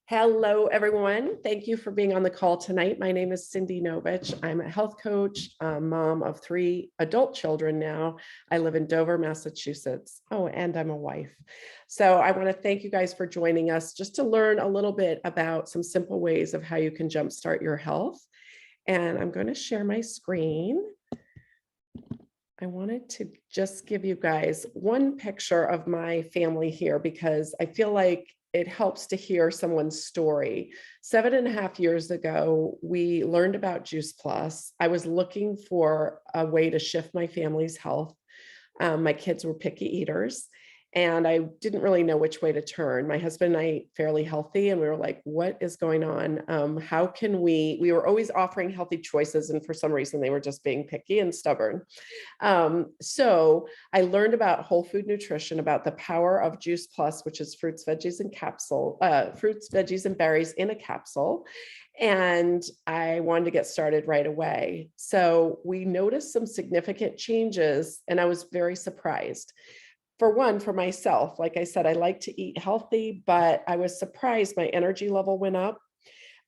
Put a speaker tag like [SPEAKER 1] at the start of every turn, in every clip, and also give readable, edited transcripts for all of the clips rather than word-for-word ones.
[SPEAKER 1] Hello, everyone. Thank you for being on the call tonight. My name is Cindy Novich. I'm a health coach, a mom of 3 adult children now. I live in Dover, Massachusetts. Oh, and I'm a wife. So I want to thank you guys for joining us just to learn a little bit about some simple ways of how you can jumpstart your health. And I'm going to share my screen. I wanted to just give you guys one picture of my family here because I feel like it helps to hear someone's story. 7.5 years ago, we learned about Juice Plus. I was looking for a way to shift my family's health. My kids were picky eaters, and I didn't really know which way to turn. My husband and I ate fairly healthy, and we were like, what is going on? How can we were always offering healthy choices, and for some reason, they were just being picky and stubborn. So I learned about whole food nutrition, about the power of Juice Plus, which is fruits, veggies, and berries in a capsule. And I wanted to get started right away. So we noticed some significant changes, and I was very surprised. For one, for myself, like I said, I like to eat healthy, but I was surprised my energy level went up.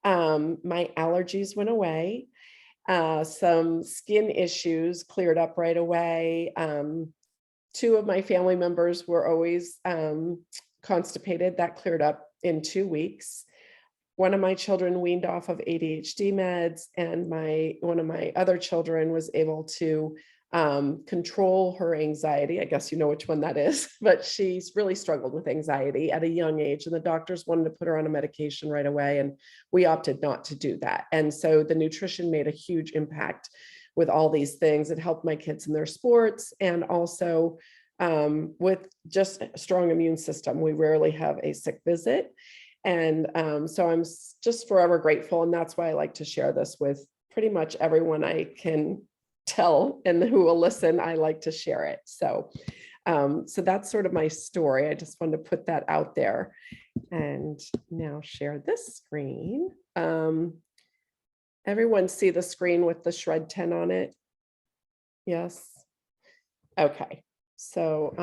[SPEAKER 1] My allergies went away. Some skin issues cleared up right away. 2 of my family members were always constipated. That cleared up in 2 weeks. One of my children weaned off of ADHD meds, and one of my other children was able to control her anxiety. I guess you know which one that is, but she's really struggled with anxiety at a young age, and the doctors wanted to put her on a medication right away, and we opted not to do that. And so the nutrition made a huge impact with all these things. It helped my kids in their sports, and also with just a strong immune system. We rarely have a sick visit. And so I'm just forever grateful. And that's why I like to share this with pretty much everyone I can tell and who will listen. I like to share it. So that's sort of my story. I just wanted to put that out there and now share this screen. Everyone see the screen with the Shred10 on it? Yes. Okay. So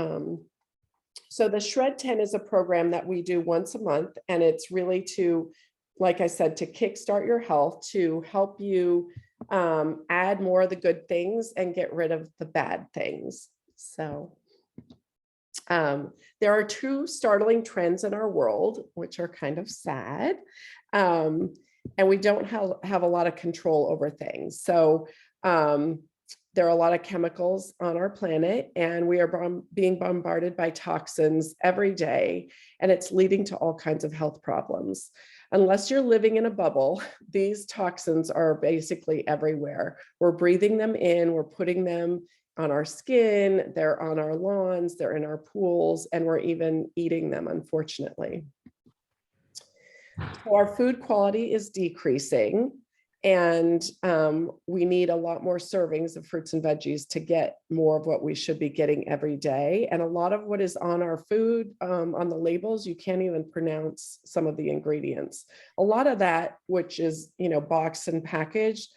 [SPEAKER 1] the Shred10 is a program that we do once a month, and it's really to, like I said, to kickstart your health, to help you add more of the good things and get rid of the bad things. So there are 2 startling trends in our world, which are kind of sad. And we don't have a lot of control over things. So there are a lot of chemicals on our planet, and we are being bombarded by toxins every day, and it's leading to all kinds of health problems. Unless you're living in a bubble, these toxins are basically everywhere. We're breathing them in, we're putting them on our skin, they're on our lawns, they're in our pools, and we're even eating them, unfortunately. So our food quality is decreasing, and we need a lot more servings of fruits and veggies to get more of what we should be getting every day. And a lot of what is on our food, on the labels, you can't even pronounce some of the ingredients. A lot of that, which is, boxed and packaged,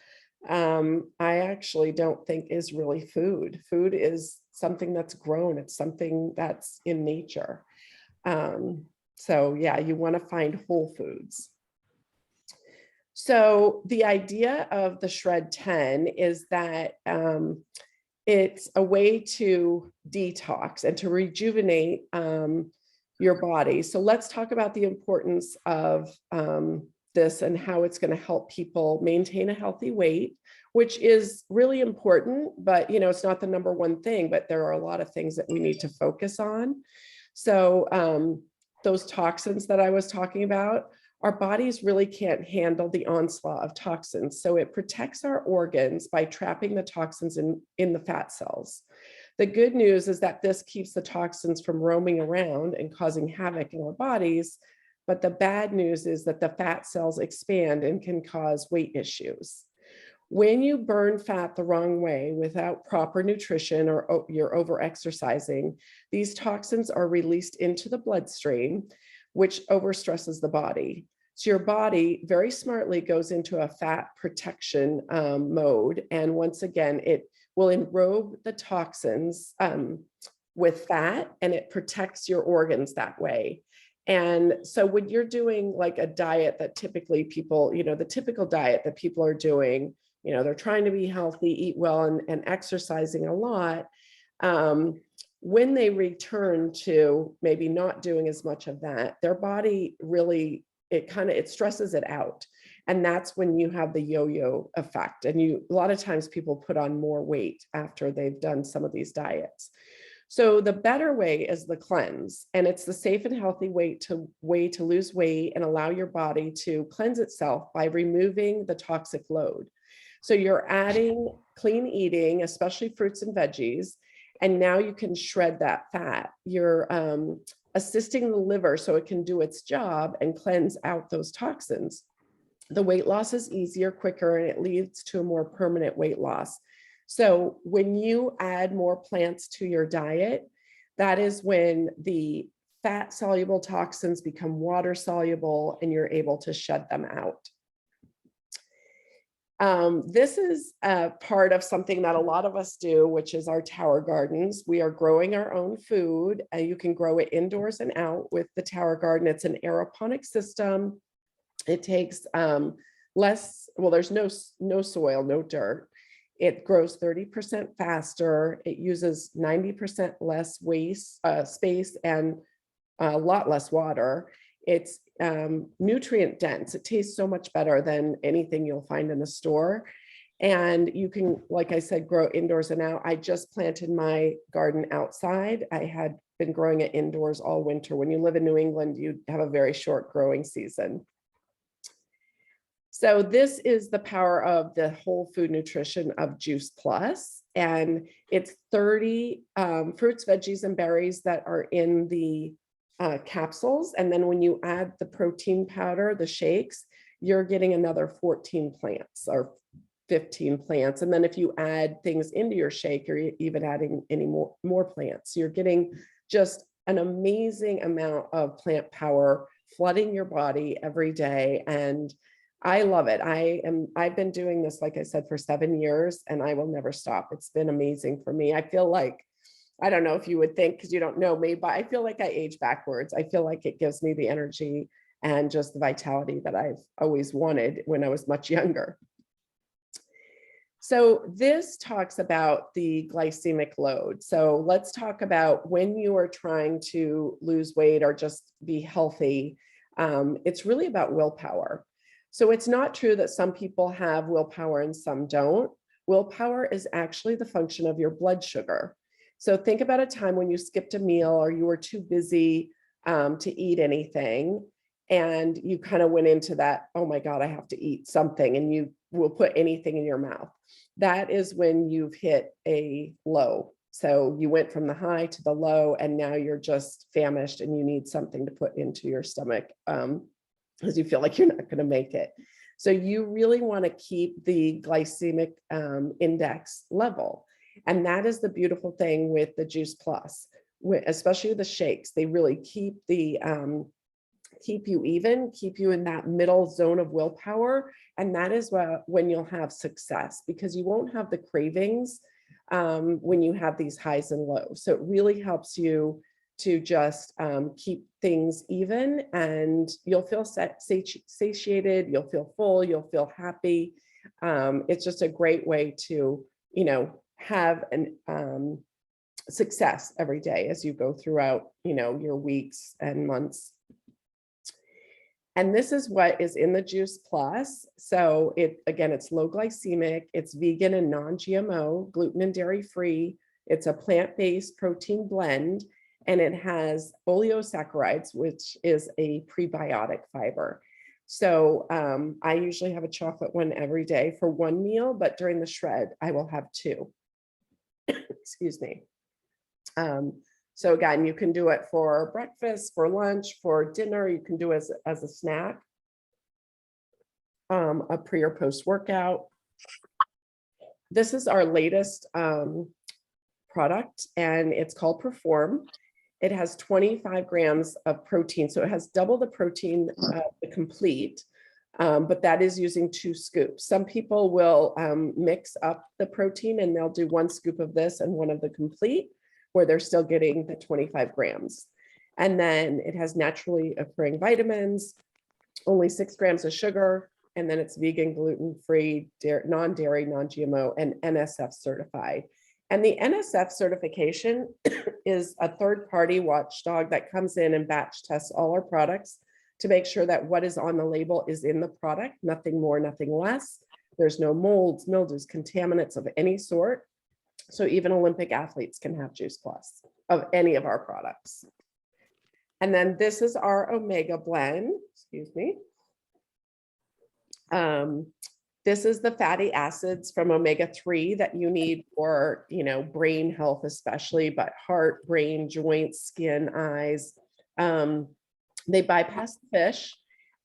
[SPEAKER 1] I actually don't think is really food. Food is something that's grown. It's something that's in nature. So yeah, you want to find whole foods. So the idea of the Shred10 is that it's a way to detox and to rejuvenate your body. So let's talk about the importance of this and how it's going to help people maintain a healthy weight, which is really important, but it's not the number one thing, but there are a lot of things that we need to focus on. So those toxins that I was talking about, our bodies really can't handle the onslaught of toxins. So it protects our organs by trapping the toxins in the fat cells. The good news is that this keeps the toxins from roaming around and causing havoc in our bodies. But the bad news is that the fat cells expand and can cause weight issues. When you burn fat the wrong way without proper nutrition or you're over-exercising, these toxins are released into the bloodstream, which overstresses the body. So your body very smartly goes into a fat protection mode. And once again, it will enrobe the toxins with fat, and it protects your organs that way. And so when you're doing like a diet that typically people, the typical diet that people are doing, they're trying to be healthy, eat well, and exercising a lot. When they return to maybe not doing as much of that, their body really, it stresses it out. And that's when you have the yo-yo effect. And a lot of times people put on more weight after they've done some of these diets. So the better way is the cleanse, and it's the safe and healthy way to lose weight and allow your body to cleanse itself by removing the toxic load. So you're adding clean eating, especially fruits and veggies, and now you can shred that fat. You're assisting the liver so it can do its job and cleanse out those toxins. The weight loss is easier, quicker, and it leads to a more permanent weight loss. So when you add more plants to your diet, that is when the fat soluble toxins become water soluble and you're able to shed them out. This is a part of something that a lot of us do, which is our tower gardens. We are growing our own food. You can grow it indoors and out with the tower garden. It's an aeroponic system. It takes less, well, there's no soil, no dirt. It grows 30% faster. It uses 90% less space, and a lot less water. It's nutrient dense. It tastes so much better than anything you'll find in the store. And you can, like I said, grow indoors and out. I just planted my garden outside. I had been growing it indoors all winter. When you live in New England, you have a very short growing season. So this is the power of the whole food nutrition of Juice Plus, and it's 30 fruits, veggies, and berries that are in the capsules. And then when you add the protein powder, the shakes, you're getting another 14 plants or 15 plants. And then if you add things into your shake, you're even adding any more plants. You're getting just an amazing amount of plant power flooding your body every day. And I love it. I've been doing this, like I said, for 7 years, and I will never stop. It's been amazing for me. I feel like, I don't know if you would think, because you don't know me, but I feel like I age backwards. I feel like it gives me the energy and just the vitality that I've always wanted when I was much younger. So this talks about the glycemic load. So let's talk about when you are trying to lose weight or just be healthy. It's really about willpower. So it's not true that some people have willpower and some don't. Willpower is actually the function of your blood sugar. So think about a time when you skipped a meal or you were too busy to eat anything, and you kind of went into that, oh my God, I have to eat something, and you will put anything in your mouth. That is when you've hit a low. So you went from the high to the low, and now you're just famished and you need something to put into your stomach because you feel like you're not going to make it. So you really want to keep the glycemic index level. And that is the beautiful thing with the Juice Plus, especially the shakes. They really keep the keep you even, keep you in that middle zone of willpower. And that is when you'll have success, because you won't have the cravings when you have these highs and lows. So it really helps you to just keep things even, and you'll feel satiated, you'll feel full, you'll feel happy. It's just a great way to, have an success every day as you go throughout, your weeks and months. And this is what is in the Juice Plus. So it's low glycemic, it's vegan and non-GMO, gluten and dairy free. It's a plant-based protein blend, and it has oleosaccharides, which is a prebiotic fiber. So I usually have a chocolate one every day for one meal, but during the shred, I will have 2. Excuse me. So again, you can do it for breakfast, for lunch, for dinner. You can do it as a snack, a pre or post workout. This is our latest product, and it's called Perform. It has 25 grams of protein, so it has double the protein, the complete, but that is using 2 scoops. Some people will mix up the protein, and they'll do 1 scoop of this and 1 of the complete, where they're still getting the 25 grams. And then it has naturally occurring vitamins, only 6 grams of sugar, and then it's vegan, gluten-free, non-dairy, non-GMO, and NSF certified. And the NSF certification is a third-party watchdog that comes in and batch tests all our products to make sure that what is on the label is in the product, nothing more, nothing less. There's no molds, mildews, contaminants of any sort. So even Olympic athletes can have Juice Plus of any of our products. And then this is our Omega blend, excuse me. This is the fatty acids from omega-3 that you need for, brain health especially, but heart, brain, joints, skin, eyes. They bypass the fish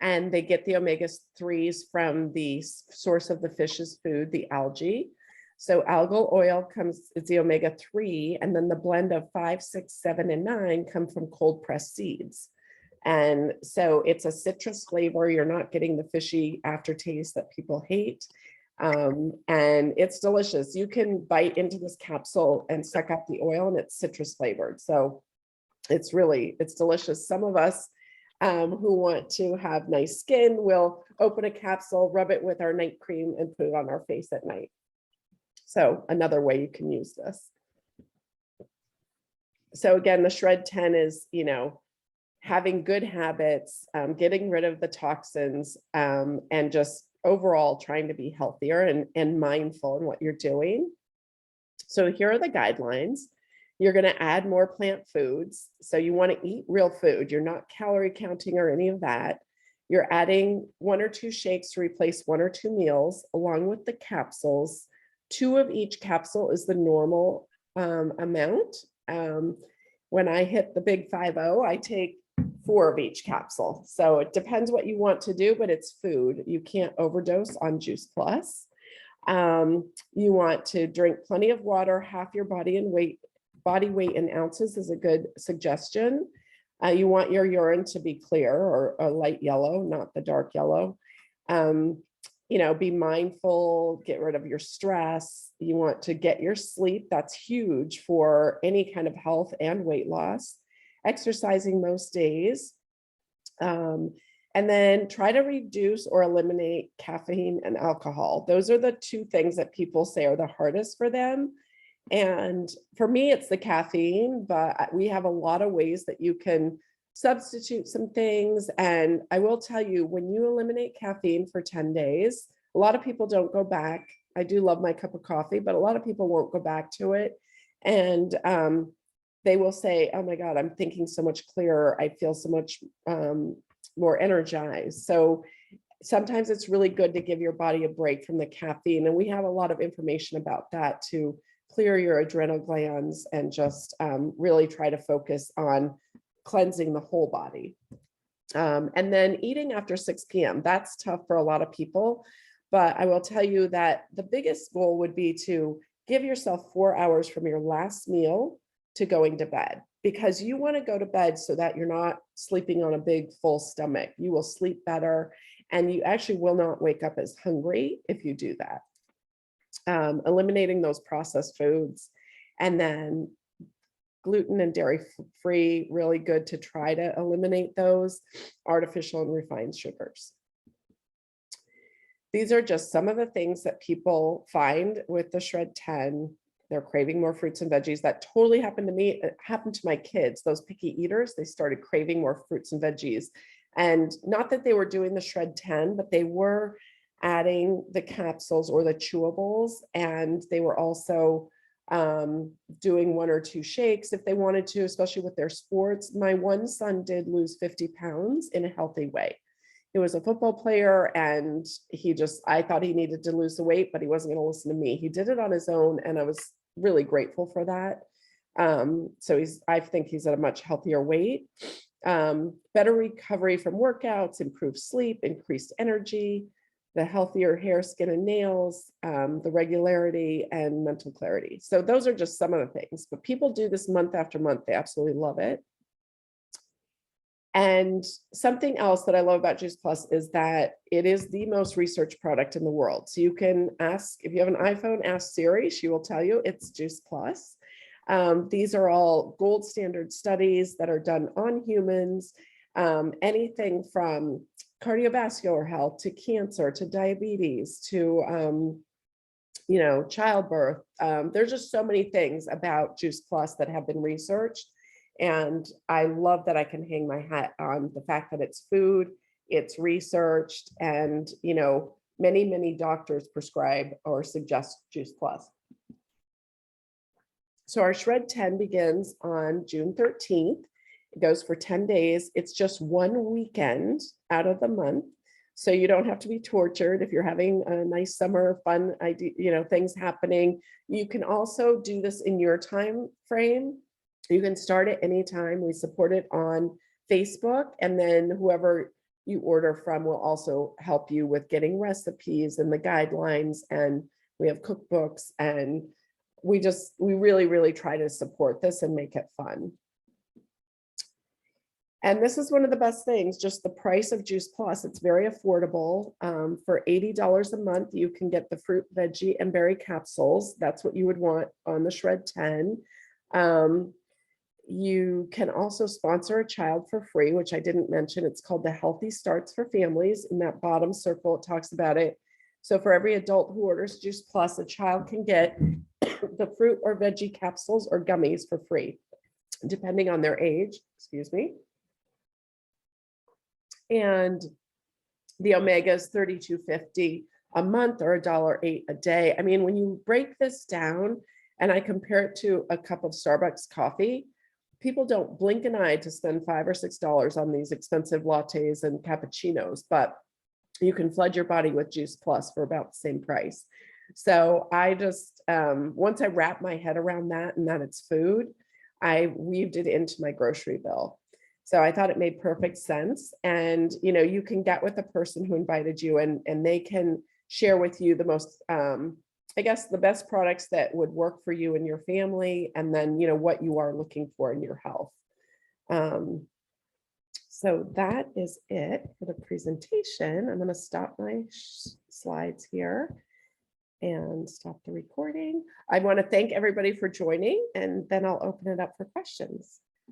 [SPEAKER 1] and they get the omega-3s from the source of the fish's food, the algae. So algal oil it's the omega-3, and then the blend of 5, 6, 7, and 9 come from cold pressed seeds. And so it's a citrus flavor. You're not getting the fishy aftertaste that people hate. And it's delicious. You can bite into this capsule and suck out the oil, and it's citrus flavored. So it's delicious. Some of us who want to have nice skin will open a capsule, rub it with our night cream, and put it on our face at night. So another way you can use this. So again, the Shred10 is, having good habits, getting rid of the toxins, and just overall trying to be healthier and mindful in what you're doing. So here are the guidelines. You're going to add more plant foods. So you want to eat real food. You're not calorie counting or any of that. You're adding 1 or 2 shakes to replace 1 or 2 meals along with the capsules. 2 of each capsule is the normal amount. When I hit the big 5-0, I take 4 of each capsule. So it depends what you want to do, but it's food. You can't overdose on Juice Plus. You want to drink plenty of water, half your body weight in ounces is a good suggestion. You want your urine to be clear or a light yellow, not the dark yellow. Be mindful, get rid of your stress. You want to get your sleep. That's huge for any kind of health and weight loss. Exercising most days. And then try to reduce or eliminate caffeine and alcohol. Those are the 2 things that people say are the hardest for them. And for me, it's the caffeine, but we have a lot of ways that you can substitute some things. And I will tell you, when you eliminate caffeine for 10 days, a lot of people don't go back. I do love my cup of coffee, but a lot of people won't go back to it. And they will say, oh my God, I'm thinking so much clearer. I feel so much more energized. So sometimes it's really good to give your body a break from the caffeine. And we have a lot of information about that to clear your adrenal glands and just really try to focus on cleansing the whole body. And then eating after 6 p.m. That's tough for a lot of people, but I will tell you that the biggest goal would be to give yourself 4 hours from your last meal to going to bed, because you want to go to bed so that you're not sleeping on a big full stomach. You will sleep better and you actually will not wake up as hungry if you do that. Eliminating those processed foods, and then gluten and dairy free, really good to try to eliminate those artificial and refined sugars. These are just some of the things that people find with the Shred10. They're craving more fruits and veggies. That totally happened to me. It happened to my kids, those picky eaters. They started craving more fruits and veggies. And not that they were doing the Shred10, but they were adding the capsules or the chewables. And they were also doing 1 or 2 shakes if they wanted to, especially with their sports. My one son did lose 50 pounds in a healthy way. He was a football player and I thought he needed to lose the weight, but he wasn't going to listen to me. He did it on his own. And I was really grateful for that. So I think he's at a much healthier weight. Better recovery from workouts, improved sleep, increased energy, the healthier hair, skin, and nails, the regularity and mental clarity. So those are just some of the things, but people do this month after month. They absolutely love it. And something else that I love about Juice Plus is that it is the most researched product in the world. So you can ask, if you have an iPhone, ask Siri, she will tell you it's Juice Plus. These are all gold standard studies that are done on humans, anything from cardiovascular health to cancer to diabetes to childbirth. There's just so many things about Juice Plus that have been researched. And I love that I can hang my hat on the fact that it's food, it's researched, and many, many doctors prescribe or suggest Juice Plus. So our Shred 10 begins on June 13th. It goes for 10 days. It's just one weekend out of the month. So you don't have to be tortured if you're having a nice summer fun idea, things happening. You can also do this in your time frame. You can start at any time. We support it on Facebook, and then whoever you order from will also help you with getting recipes and the guidelines. And we have cookbooks, and we really, really try to support this and make it fun. And this is one of the best things, just the price of Juice Plus. It's very affordable. For $80 a month, you can get the fruit, veggie, and berry capsules. That's what you would want on the Shred 10. You can also sponsor a child for free, which I didn't mention. It's called the Healthy Starts for Families. In that bottom circle, it talks about it. So for every adult who orders Juice Plus, a child can get the fruit or veggie capsules or gummies for free, depending on their age. Excuse me. And the omega is $32.50 a month or $1.08 a day. I mean, when you break this down and I compare it to a cup of Starbucks coffee, people don't blink an eye to spend $5 or $6 on these expensive lattes and cappuccinos, but you can flood your body with Juice Plus for about the same price. So I just, once I wrapped my head around that and that it's food, I weaved it into my grocery bill. So I thought it made perfect sense. And, you can get with the person who invited you, and they can share with you the most, I guess, the best products that would work for you and your family, and then, what you are looking for in your health. So that is it for the presentation. I'm going to stop my slides here and stop the recording. I want to thank everybody for joining, and then I'll open it up for questions.